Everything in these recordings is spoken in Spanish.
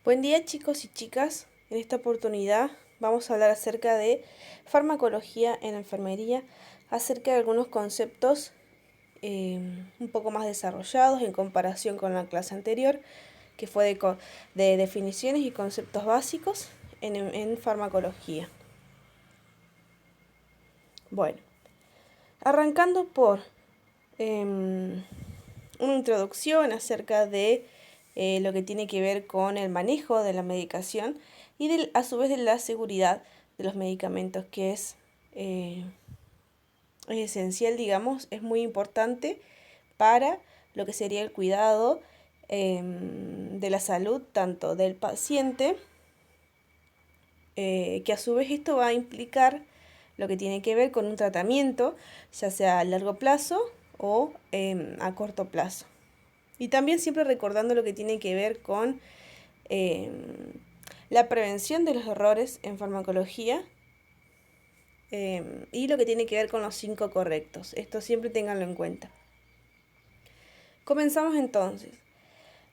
Buen día chicos y chicas, en esta oportunidad vamos a hablar acerca de farmacología en enfermería, acerca de algunos conceptos un poco más desarrollados en comparación con la clase anterior, que fue de definiciones y conceptos básicos en farmacología. Bueno, arrancando por una introducción acerca de lo que tiene que ver con el manejo de la medicación y a su vez de la seguridad de los medicamentos, que es esencial, digamos, es muy importante para lo que sería el cuidado de la salud tanto del paciente, que a su vez esto va a implicar lo que tiene que ver con un tratamiento, ya sea a largo plazo o a corto plazo. Y también siempre recordando lo que tiene que ver con la prevención de los errores en farmacología y lo que tiene que ver con los 5 correctos. Esto siempre ténganlo en cuenta. Comenzamos entonces.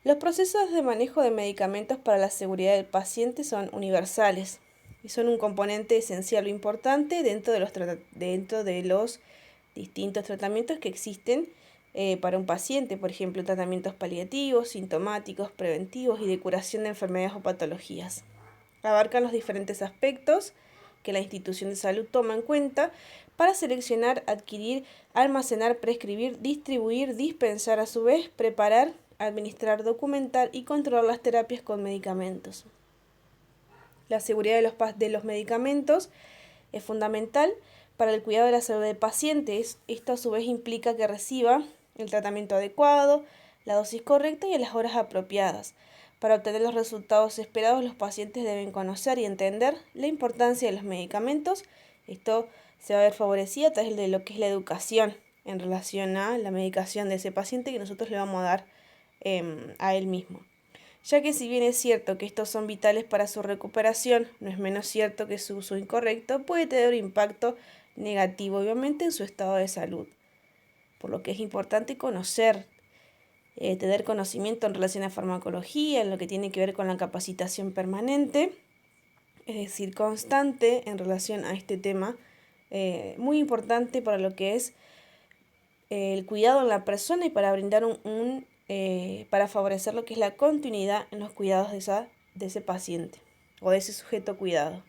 Los procesos de manejo de medicamentos para la seguridad del paciente son universales y son un componente esencial o importante dentro de los distintos tratamientos que existen para un paciente, por ejemplo, tratamientos paliativos, sintomáticos, preventivos y de curación de enfermedades o patologías. Abarcan los diferentes aspectos que la institución de salud toma en cuenta para seleccionar, adquirir, almacenar, prescribir, distribuir, dispensar, a su vez, preparar, administrar, documentar y controlar las terapias con medicamentos. La seguridad de los medicamentos es fundamental para el cuidado de la salud del paciente. Esto a su vez implica que reciba el tratamiento adecuado, la dosis correcta y a las horas apropiadas. Para obtener los resultados esperados, los pacientes deben conocer y entender la importancia de los medicamentos. Esto se va a ver favorecido a través de lo que es la educación en relación a la medicación de ese paciente que nosotros le vamos a dar a él mismo. Ya que si bien es cierto que estos son vitales para su recuperación, no es menos cierto que su uso incorrecto puede tener un impacto negativo, obviamente, en su estado de salud. Por lo que es importante conocer, tener conocimiento en relación a farmacología, en lo que tiene que ver con la capacitación permanente, es decir, constante en relación a este tema, muy importante para lo que es el cuidado en la persona y para brindar para favorecer lo que es la continuidad en los cuidados de ese paciente o de ese sujeto cuidado.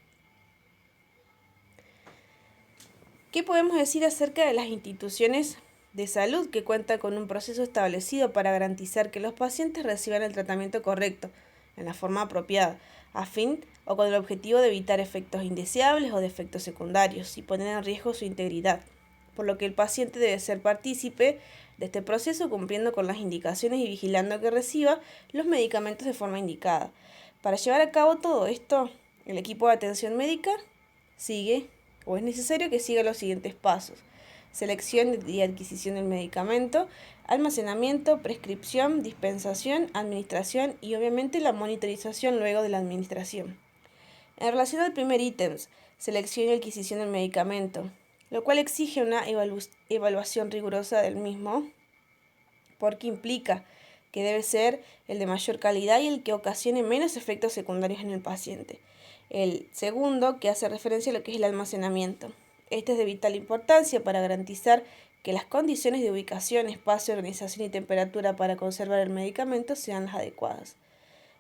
¿Qué podemos decir acerca de las instituciones de salud que cuentan con un proceso establecido para garantizar que los pacientes reciban el tratamiento correcto, en la forma apropiada, a fin o con el objetivo de evitar efectos indeseables o de efectos secundarios y poner en riesgo su integridad? Por lo que el paciente debe ser partícipe de este proceso cumpliendo con las indicaciones y vigilando que reciba los medicamentos de forma indicada. Para llevar a cabo todo esto, el equipo de atención médica es necesario que siga los siguientes pasos: selección y adquisición del medicamento, almacenamiento, prescripción, dispensación, administración y obviamente la monitorización luego de la administración. En relación al primer ítem, selección y adquisición del medicamento, lo cual exige una evaluación rigurosa del mismo, porque implica que debe ser el de mayor calidad y el que ocasione menos efectos secundarios en el paciente. El segundo, que hace referencia a lo que es el almacenamiento. Este es de vital importancia para garantizar que las condiciones de ubicación, espacio, organización y temperatura para conservar el medicamento sean las adecuadas.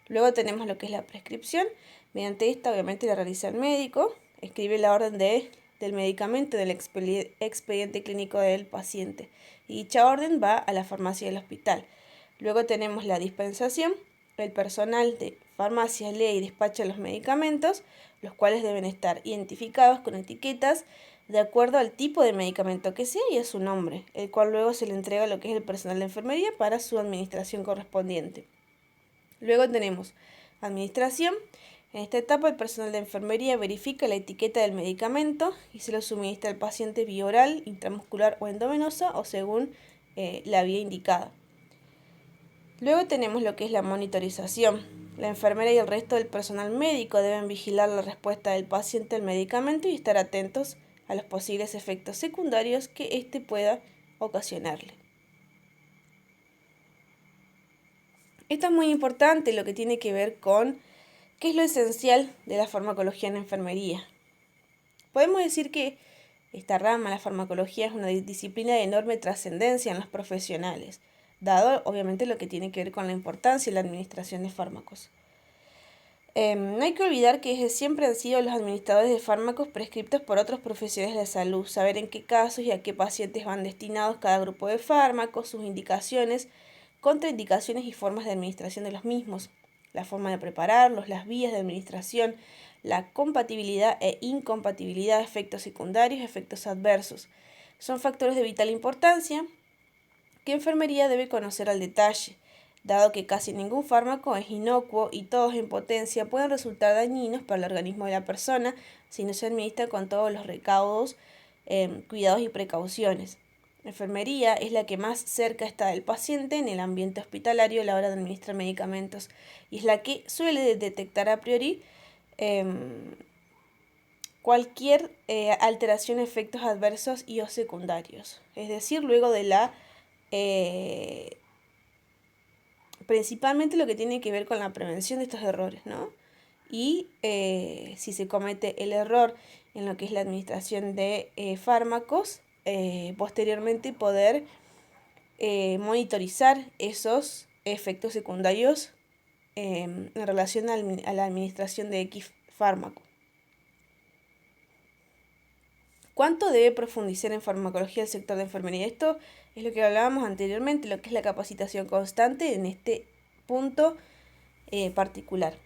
Luego tenemos lo que es la prescripción. Mediante esta, obviamente, la realiza el médico, escribe la orden del medicamento del expediente clínico del paciente y dicha orden va a la farmacia del hospital. Luego tenemos la dispensación. El personal de farmacia lee y despacha los medicamentos, los cuales deben estar identificados con etiquetas de acuerdo al tipo de medicamento que sea y a su nombre, el cual luego se le entrega a lo que es el personal de enfermería para su administración correspondiente. Luego tenemos administración. En esta etapa el personal de enfermería verifica la etiqueta del medicamento y se lo suministra al paciente vía oral, intramuscular o endovenosa o según la vía indicada. Luego tenemos lo que es la monitorización. La enfermera y el resto del personal médico deben vigilar la respuesta del paciente al medicamento y estar atentos a los posibles efectos secundarios que éste pueda ocasionarle. Esto es muy importante, lo que tiene que ver con ¿Qué es lo esencial de la farmacología en enfermería? Podemos decir que esta rama, la farmacología, es una disciplina de enorme trascendencia en los profesionales, dado obviamente lo que tiene que ver con la importancia y la administración de fármacos. No hay que olvidar que desde siempre han sido los administradores de fármacos prescriptos por otros profesionales de salud, saber en qué casos y a qué pacientes van destinados cada grupo de fármacos, sus indicaciones, contraindicaciones y formas de administración de los mismos, la forma de prepararlos, las vías de administración, la compatibilidad e incompatibilidad de efectos secundarios y efectos adversos. Son factores de vital importancia que enfermería debe conocer al detalle, dado que casi ningún fármaco es inocuo y todos en potencia pueden resultar dañinos para el organismo de la persona si no se administra con todos los recaudos, cuidados y precauciones. La enfermería es la que más cerca está del paciente en el ambiente hospitalario a la hora de administrar medicamentos y es la que suele detectar a priori cualquier alteración, efectos adversos y o secundarios. Es decir, luego de la principalmente lo que tiene que ver con la prevención de estos errores, ¿no? Y si se comete el error en lo que es la administración de fármacos, posteriormente poder monitorizar esos efectos secundarios en relación a la administración de X fármaco. ¿Cuánto debe profundizar en farmacología el sector de enfermería? Esto es lo que hablábamos anteriormente, lo que es la capacitación constante en este punto particular.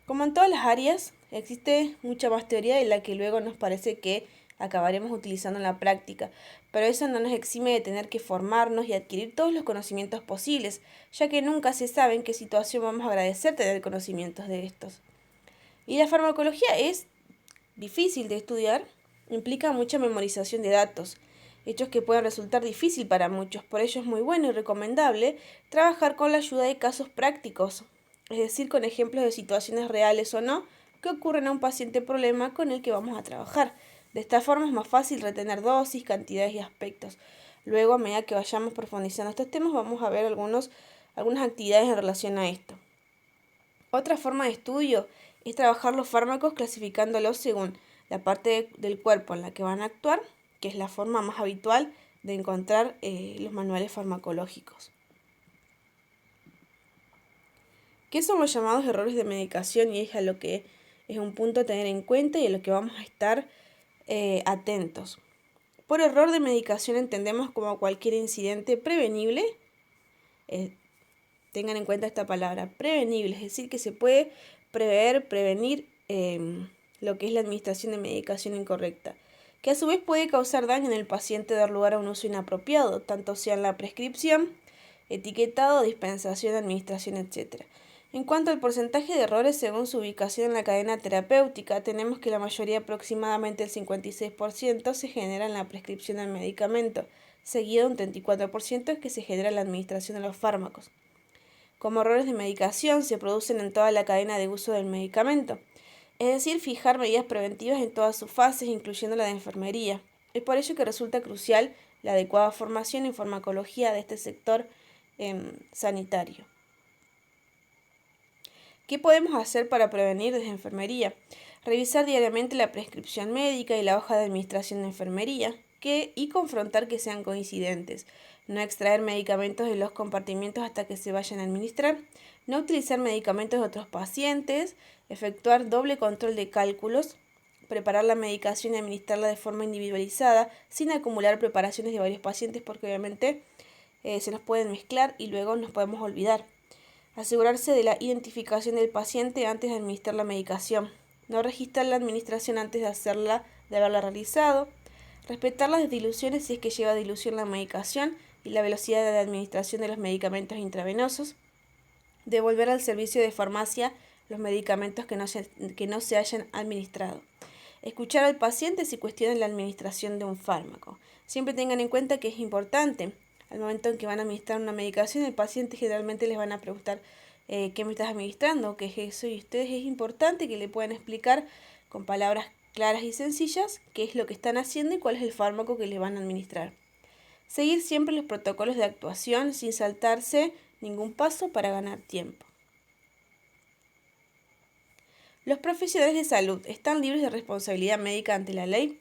Como en todas las áreas, existe mucha más teoría de la que luego nos parece que acabaremos utilizando en la práctica, pero eso no nos exime de tener que formarnos y adquirir todos los conocimientos posibles, ya que nunca se sabe en qué situación vamos a agradecer tener conocimientos de estos. Y la farmacología es difícil de estudiar, implica mucha memorización de datos, hechos que pueden resultar difícil para muchos, por ello es muy bueno y recomendable trabajar con la ayuda de casos prácticos, es decir, con ejemplos de situaciones reales o no que ocurren a un paciente problema con el que vamos a trabajar. De esta forma es más fácil retener dosis, cantidades y aspectos. Luego, a medida que vayamos profundizando estos temas, vamos a ver algunas actividades en relación a esto. Otra forma de estudio es trabajar los fármacos clasificándolos según la parte del cuerpo en la que van a actuar, que es la forma más habitual de encontrar los manuales farmacológicos. ¿Qué son los llamados errores de medicación? Y es a lo que es un punto a tener en cuenta y a lo que vamos a estar atentos. Por error de medicación entendemos como cualquier incidente prevenible, tengan en cuenta esta palabra, prevenible, es decir, que se puede prevenir lo que es la administración de medicación incorrecta, que a su vez puede causar daño en el paciente, dar lugar a un uso inapropiado, tanto sea en la prescripción, etiquetado, dispensación, administración, etc. En cuanto al porcentaje de errores según su ubicación en la cadena terapéutica, tenemos que la mayoría, aproximadamente el 56%, se genera en la prescripción del medicamento, seguido de un 34% que se genera en la administración de los fármacos. Como errores de medicación se producen en toda la cadena de uso del medicamento, es decir, fijar medidas preventivas en todas sus fases, incluyendo la de enfermería. Es por ello que resulta crucial la adecuada formación en farmacología de este sector sanitario. ¿Qué podemos hacer para prevenir desde enfermería? Revisar diariamente la prescripción médica y la hoja de administración de enfermería y confrontar que sean coincidentes. No extraer medicamentos de los compartimientos hasta que se vayan a administrar. No utilizar medicamentos de otros pacientes. Efectuar doble control de cálculos. Preparar la medicación y administrarla de forma individualizada sin acumular preparaciones de varios pacientes porque obviamente se nos pueden mezclar y luego nos podemos olvidar. Asegurarse de la identificación del paciente antes de administrar la medicación. No registrar la administración antes de haberla realizado. Respetar las diluciones si es que lleva dilución la medicación y la velocidad de la administración de los medicamentos intravenosos. Devolver al servicio de farmacia los medicamentos que no se hayan administrado. Escuchar al paciente si cuestiona la administración de un fármaco. Siempre tengan en cuenta que es importante. Al momento en que van a administrar una medicación, el paciente generalmente les van a preguntar ¿qué me estás administrando? ¿Qué es eso? Y ustedes es importante que le puedan explicar con palabras claras y sencillas qué es lo que están haciendo y cuál es el fármaco que les van a administrar. Seguir siempre los protocolos de actuación sin saltarse ningún paso para ganar tiempo. ¿Los profesionales de salud están libres de responsabilidad médica ante la ley?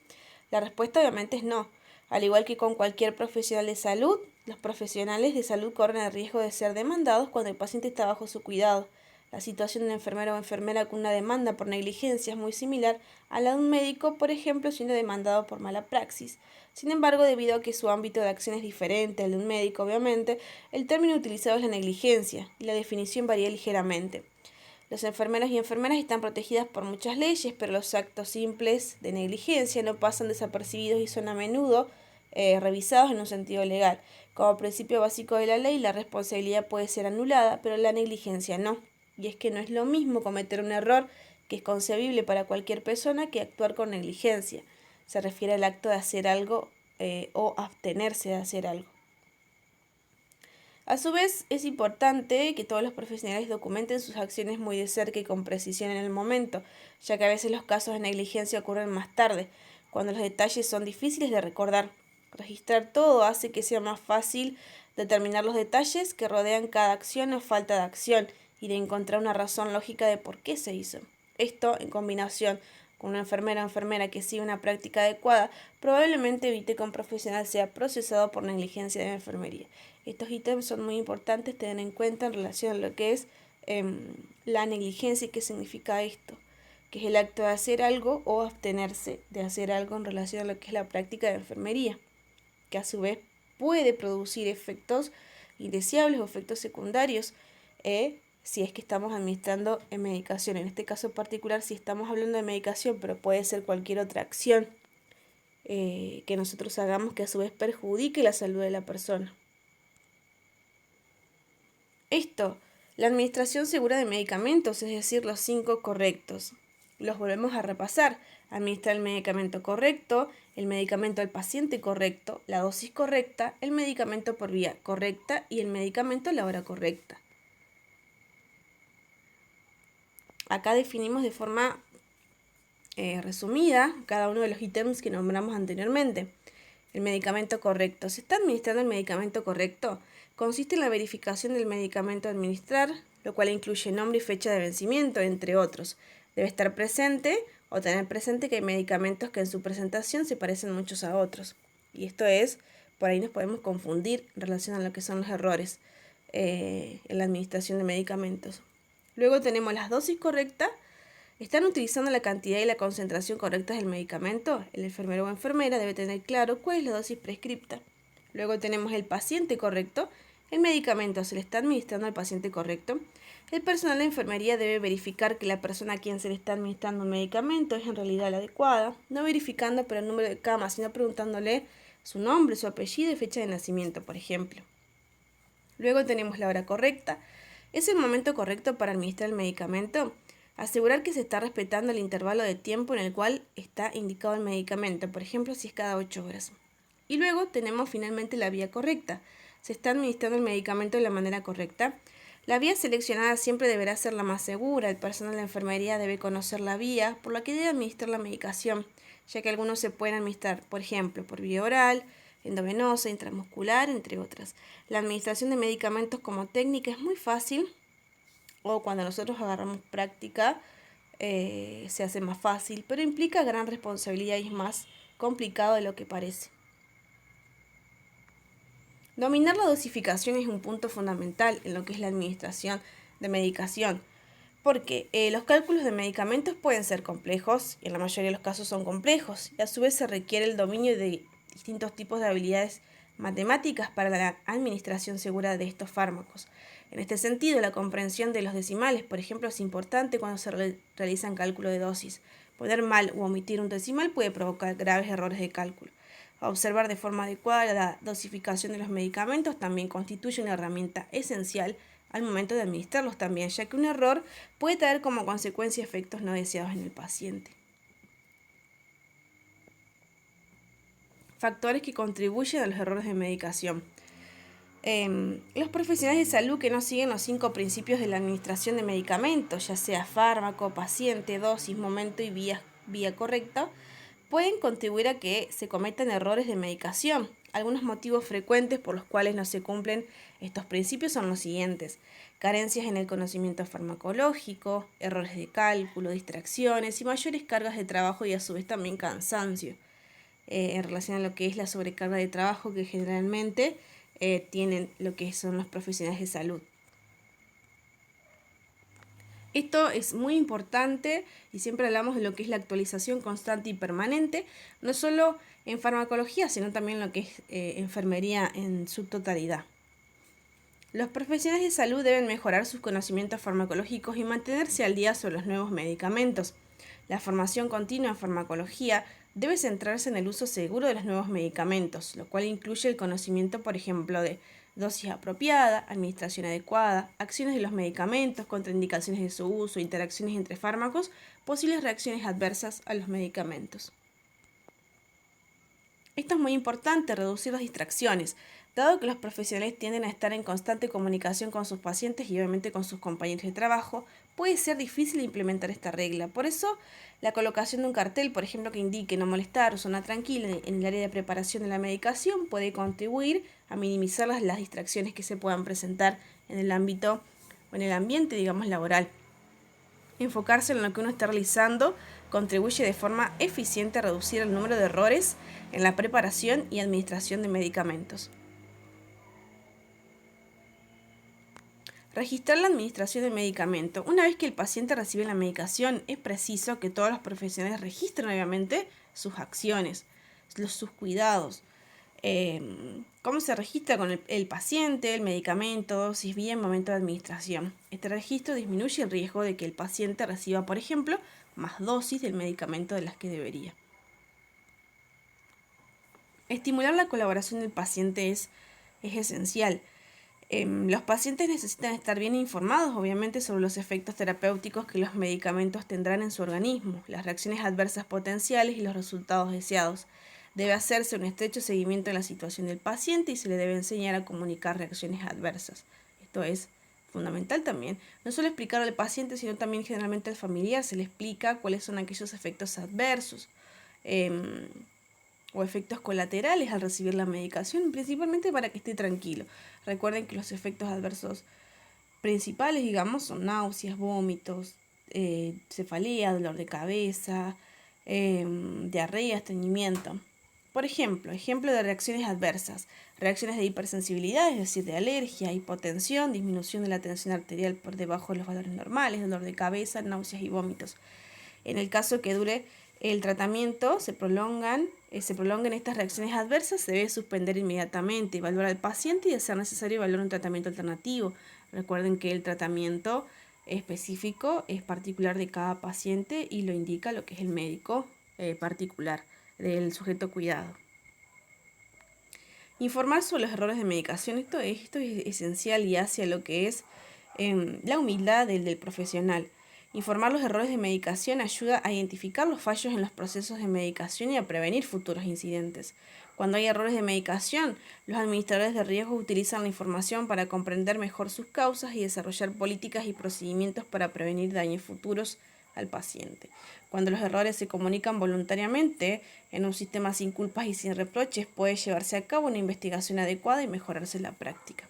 La respuesta obviamente es no. Al igual que con cualquier profesional de salud, los profesionales de salud corren el riesgo de ser demandados cuando el paciente está bajo su cuidado. La situación de un enfermero o enfermera con una demanda por negligencia es muy similar a la de un médico, por ejemplo, siendo demandado por mala praxis. Sin embargo, debido a que su ámbito de acción es diferente al de un médico, obviamente, el término utilizado es la negligencia y la definición varía ligeramente. Los enfermeros y enfermeras están protegidas por muchas leyes, pero los actos simples de negligencia no pasan desapercibidos y son a menudo revisados en un sentido legal. Como principio básico de la ley, la responsabilidad puede ser anulada, pero la negligencia no. Y es que no es lo mismo cometer un error, que es concebible para cualquier persona, que actuar con negligencia. Se refiere al acto de hacer algo o abstenerse de hacer algo. A su vez, es importante que todos los profesionales documenten sus acciones muy de cerca y con precisión en el momento, ya que a veces los casos de negligencia ocurren más tarde, cuando los detalles son difíciles de recordar. Registrar todo hace que sea más fácil determinar los detalles que rodean cada acción o falta de acción y de encontrar una razón lógica de por qué se hizo. Esto, en combinación con una enfermera o enfermera que sigue una práctica adecuada, probablemente evite que un profesional sea procesado por negligencia de enfermería. Estos ítems son muy importantes tener en cuenta en relación a lo que es la negligencia y qué significa esto, que es el acto de hacer algo o abstenerse de hacer algo en relación a lo que es la práctica de enfermería, que a su vez puede producir efectos indeseables o efectos secundarios si es que estamos administrando medicación. En este caso particular, si estamos hablando de medicación, pero puede ser cualquier otra acción que nosotros hagamos que a su vez perjudique la salud de la persona. Esto, la administración segura de medicamentos, es decir, los 5 correctos. Los volvemos a repasar. Administrar el medicamento correcto, el medicamento al paciente correcto, la dosis correcta, el medicamento por vía correcta y el medicamento a la hora correcta. Acá definimos de forma resumida cada uno de los ítems que nombramos anteriormente. El medicamento correcto. ¿Se está administrando el medicamento correcto? Consiste en la verificación del medicamento a administrar, lo cual incluye nombre y fecha de vencimiento, entre otros. Debe estar presente o tener presente que hay medicamentos que en su presentación se parecen muchos a otros. Y esto es, por ahí nos podemos confundir en relación a lo que son los errores en la administración de medicamentos. Luego tenemos las dosis correctas. ¿Están utilizando la cantidad y la concentración correctas del medicamento? El enfermero o enfermera debe tener claro cuál es la dosis prescripta. Luego tenemos el paciente correcto. ¿El medicamento se le está administrando al paciente correcto? El personal de enfermería debe verificar que la persona a quien se le está administrando un medicamento es en realidad la adecuada, no verificando por el número de camas, sino preguntándole su nombre, su apellido y fecha de nacimiento, por ejemplo. Luego tenemos la hora correcta. ¿Es el momento correcto para administrar el medicamento? Asegurar que se está respetando el intervalo de tiempo en el cual está indicado el medicamento, por ejemplo, si es cada 8 horas. Y luego tenemos finalmente la vía correcta. ¿Se está administrando el medicamento de la manera correcta? La vía seleccionada siempre deberá ser la más segura. El personal de enfermería debe conocer la vía por la que debe administrar la medicación, ya que algunos se pueden administrar, por ejemplo, por vía oral, endovenosa, intramuscular, entre otras. La administración de medicamentos como técnica es muy fácil, o cuando nosotros agarramos práctica se hace más fácil, pero implica gran responsabilidad y es más complicado de lo que parece. Dominar la dosificación es un punto fundamental en lo que es la administración de medicación, porque los cálculos de medicamentos pueden ser complejos, y en la mayoría de los casos son complejos, y a su vez se requiere el dominio de distintos tipos de habilidades matemáticas para la administración segura de estos fármacos. En este sentido, la comprensión de los decimales, por ejemplo, es importante cuando se realizan cálculos de dosis. Poner mal o omitir un decimal puede provocar graves errores de cálculo. Observar de forma adecuada la dosificación de los medicamentos también constituye una herramienta esencial al momento de administrarlos también, ya que un error puede traer como consecuencia efectos no deseados en el paciente. Factores que contribuyen a los errores de medicación. Los profesionales de salud que no siguen los 5 principios de la administración de medicamentos, ya sea fármaco, paciente, dosis, momento y vía correcta, pueden contribuir a que se cometan errores de medicación. Algunos motivos frecuentes por los cuales no se cumplen estos principios son los siguientes: carencias en el conocimiento farmacológico, errores de cálculo, distracciones y mayores cargas de trabajo, y a su vez también cansancio. En relación a lo que es la sobrecarga de trabajo que generalmente tienen lo que son los profesionales de salud. Esto es muy importante y siempre hablamos de lo que es la actualización constante y permanente, no solo en farmacología, sino también lo que es enfermería en su totalidad. Los profesionales de salud deben mejorar sus conocimientos farmacológicos y mantenerse al día sobre los nuevos medicamentos. La formación continua en farmacología debe centrarse en el uso seguro de los nuevos medicamentos, lo cual incluye el conocimiento, por ejemplo, de dosis apropiada, administración adecuada, acciones de los medicamentos, contraindicaciones de su uso, interacciones entre fármacos, posibles reacciones adversas a los medicamentos. Esto es muy importante, reducir las distracciones, dado que los profesionales tienden a estar en constante comunicación con sus pacientes y obviamente con sus compañeros de trabajo. Puede ser difícil implementar esta regla. Por eso, la colocación de un cartel, por ejemplo, que indique no molestar o zona tranquila en el área de preparación de la medicación, puede contribuir a minimizar las distracciones que se puedan presentar en el ámbito o en el ambiente, digamos, laboral. Enfocarse en lo que uno está realizando contribuye de forma eficiente a reducir el número de errores en la preparación y administración de medicamentos. Registrar la administración del medicamento. Una vez que el paciente recibe la medicación, es preciso que todos los profesionales registren obviamente sus acciones, sus cuidados. Cómo se registra con el paciente, el medicamento, dosis bien, momento de administración. Este registro disminuye el riesgo de que el paciente reciba, por ejemplo, más dosis del medicamento de las que debería. Estimular la colaboración del paciente es esencial. Los pacientes necesitan estar bien informados, obviamente, sobre los efectos terapéuticos que los medicamentos tendrán en su organismo, las reacciones adversas potenciales y los resultados deseados. Debe hacerse un estrecho seguimiento de la situación del paciente y se le debe enseñar a comunicar reacciones adversas. Esto es fundamental también. No solo explicar al paciente, sino también generalmente al familiar se le explica cuáles son aquellos efectos adversos o efectos colaterales al recibir la medicación, principalmente para que esté tranquilo. Recuerden que los efectos adversos principales, digamos, son náuseas, vómitos, cefalea, dolor de cabeza, diarrea, estreñimiento. Por ejemplo de reacciones adversas: reacciones de hipersensibilidad, es decir, de alergia, hipotensión, disminución de la tensión arterial por debajo de los valores normales, dolor de cabeza, náuseas y vómitos. En el caso que dure el tratamiento, se prolonguen estas reacciones adversas, se debe suspender inmediatamente, evaluar al paciente y, de ser necesario, evaluar un tratamiento alternativo. Recuerden que el tratamiento específico es particular de cada paciente y lo indica lo que es el médico particular del sujeto cuidado. Informar sobre los errores de medicación. Esto es esencial y hacia lo que es la humildad del profesional. Informar los errores de medicación ayuda a identificar los fallos en los procesos de medicación y a prevenir futuros incidentes. Cuando hay errores de medicación, los administradores de riesgo utilizan la información para comprender mejor sus causas y desarrollar políticas y procedimientos para prevenir daños futuros al paciente. Cuando los errores se comunican voluntariamente en un sistema sin culpas y sin reproches, puede llevarse a cabo una investigación adecuada y mejorarse la práctica.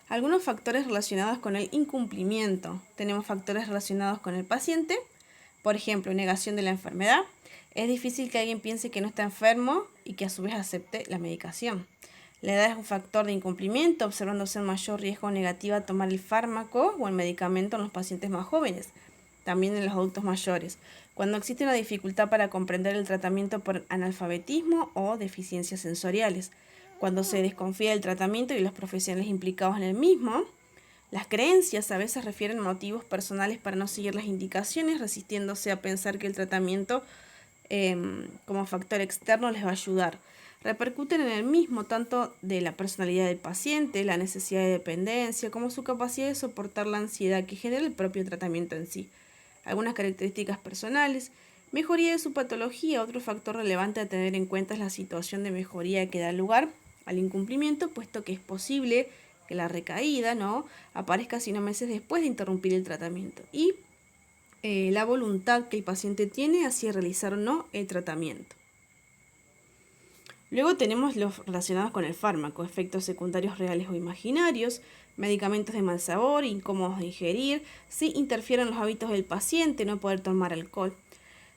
Algunos factores relacionados con el incumplimiento. Tenemos factores relacionados con el paciente, por ejemplo, negación de la enfermedad. Es difícil que alguien piense que no está enfermo y que a su vez acepte la medicación. La edad es un factor de incumplimiento, observándose un mayor riesgo negativo a tomar el fármaco o el medicamento en los pacientes más jóvenes, también en los adultos mayores. Cuando existe una dificultad para comprender el tratamiento por analfabetismo o deficiencias sensoriales. Cuando se desconfía del tratamiento y los profesionales implicados en el mismo. Las creencias a veces refieren motivos personales para no seguir las indicaciones, resistiéndose a pensar que el tratamiento como factor externo les va a ayudar. Repercuten en el mismo tanto de la personalidad del paciente, la necesidad de dependencia, como su capacidad de soportar la ansiedad que genera el propio tratamiento en sí. Algunas características personales: mejoría de su patología. Otro factor relevante a tener en cuenta es la situación de mejoría que da lugar al incumplimiento, puesto que es posible que la recaída aparezca sino meses después de interrumpir el tratamiento. Y la voluntad que el paciente tiene hacia realizar o no el tratamiento. Luego tenemos los relacionados con el fármaco, efectos secundarios reales o imaginarios, medicamentos de mal sabor, incómodos de ingerir, si interfieren los hábitos del paciente, no poder tomar alcohol.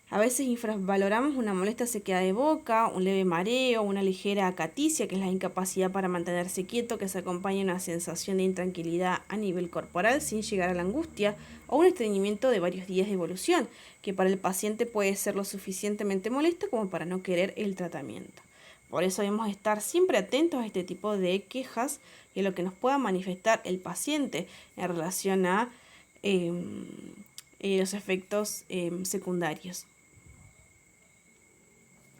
A veces infravaloramos una molesta sequedad de boca, un leve mareo, una ligera acaticia, que es la incapacidad para mantenerse quieto, que se acompaña a una sensación de intranquilidad a nivel corporal sin llegar a la angustia, o un estreñimiento de varios días de evolución, que para el paciente puede ser lo suficientemente molesto como para no querer el tratamiento. Por eso debemos estar siempre atentos a este tipo de quejas y a lo que nos pueda manifestar el paciente en relación a los efectos secundarios.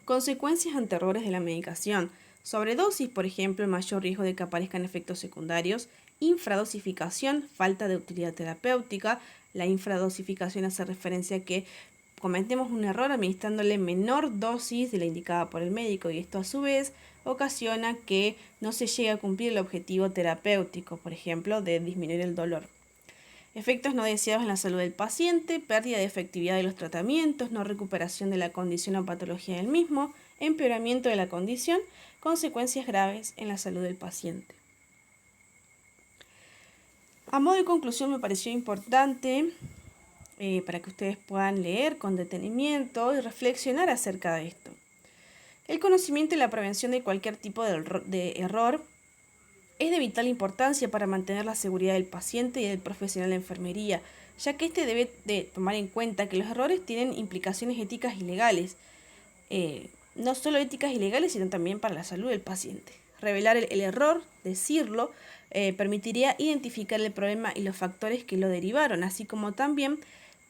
Consecuencias ante errores de la medicación. Sobredosis, por ejemplo, el mayor riesgo de que aparezcan efectos secundarios. Infradosificación, falta de utilidad terapéutica. La infradosificación hace referencia a que cometemos un error administrándole menor dosis de la indicada por el médico y esto a su vez ocasiona que no se llegue a cumplir el objetivo terapéutico, por ejemplo, de disminuir el dolor. Efectos no deseados en la salud del paciente, pérdida de efectividad de los tratamientos, no recuperación de la condición o patología del mismo, empeoramiento de la condición, consecuencias graves en la salud del paciente. A modo de conclusión, me pareció importante para que ustedes puedan leer con detenimiento y reflexionar acerca de esto. El conocimiento y la prevención de cualquier tipo de error es de vital importancia para mantener la seguridad del paciente y del profesional de enfermería, ya que éste debe de tomar en cuenta que los errores tienen implicaciones éticas y legales, no solo éticas y legales, sino también para la salud del paciente. Revelar el error, decirlo, permitiría identificar el problema y los factores que lo derivaron, así como también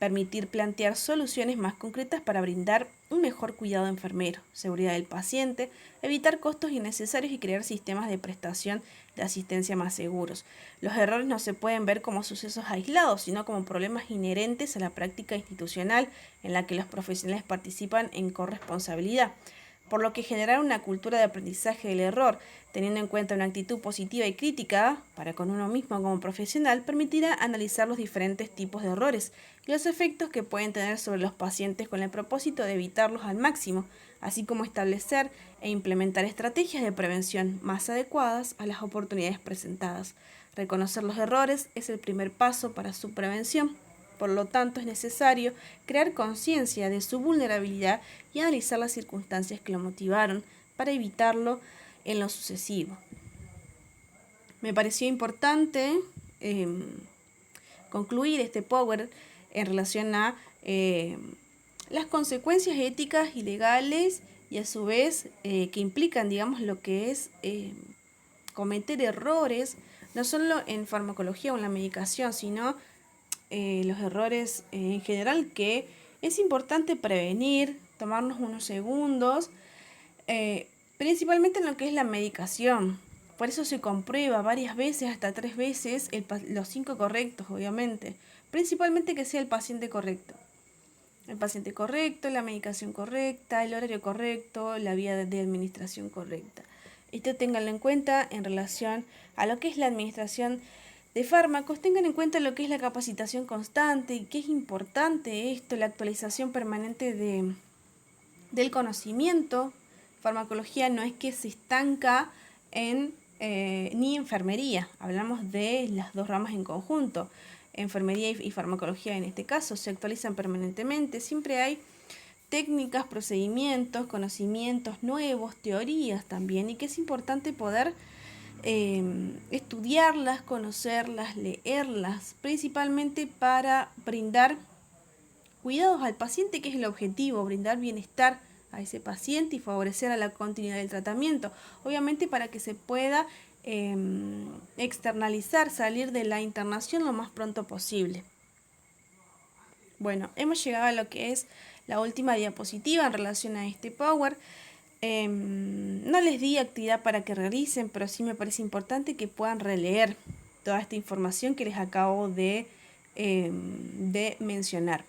permitir plantear soluciones más concretas para brindar un mejor cuidado enfermero, seguridad del paciente, evitar costos innecesarios y crear sistemas de prestación de asistencia más seguros. Los errores no se pueden ver como sucesos aislados, sino como problemas inherentes a la práctica institucional en la que los profesionales participan en corresponsabilidad, por lo que generar una cultura de aprendizaje del error, teniendo en cuenta una actitud positiva y crítica para con uno mismo como profesional, permitirá analizar los diferentes tipos de errores y los efectos que pueden tener sobre los pacientes con el propósito de evitarlos al máximo, así como establecer e implementar estrategias de prevención más adecuadas a las oportunidades presentadas. Reconocer los errores es el primer paso para su prevención. Por lo tanto, es necesario crear conciencia de su vulnerabilidad y analizar las circunstancias que lo motivaron para evitarlo en lo sucesivo. Me pareció importante concluir este power en relación a las consecuencias éticas y legales y a su vez que implican, digamos, lo que es cometer errores, no solo en farmacología o en la medicación, sino los errores en general, que es importante prevenir, tomarnos unos segundos, principalmente en lo que es la medicación. Por eso se comprueba varias veces, hasta 3 veces, los 5 correctos, obviamente. Principalmente que sea el paciente correcto. El paciente correcto, la medicación correcta, el horario correcto, la vía de administración correcta. Esto ténganlo en cuenta en relación a lo que es la administración de fármacos. Tengan en cuenta lo que es la capacitación constante y que es importante esto, la actualización permanente del conocimiento. Farmacología no es que se estanca ni enfermería, hablamos de las dos ramas en conjunto. Enfermería y farmacología en este caso se actualizan permanentemente, siempre hay técnicas, procedimientos, conocimientos nuevos, teorías también, y que es importante poder estudiarlas, conocerlas, leerlas, principalmente para brindar cuidados al paciente, que es el objetivo, brindar bienestar a ese paciente y favorecer a la continuidad del tratamiento, obviamente para que se pueda externalizar, salir de la internación lo más pronto posible. Bueno, hemos llegado a lo que es la última diapositiva en relación a este power. No les di actividad para que realicen, pero sí me parece importante que puedan releer toda esta información que les acabo de mencionar.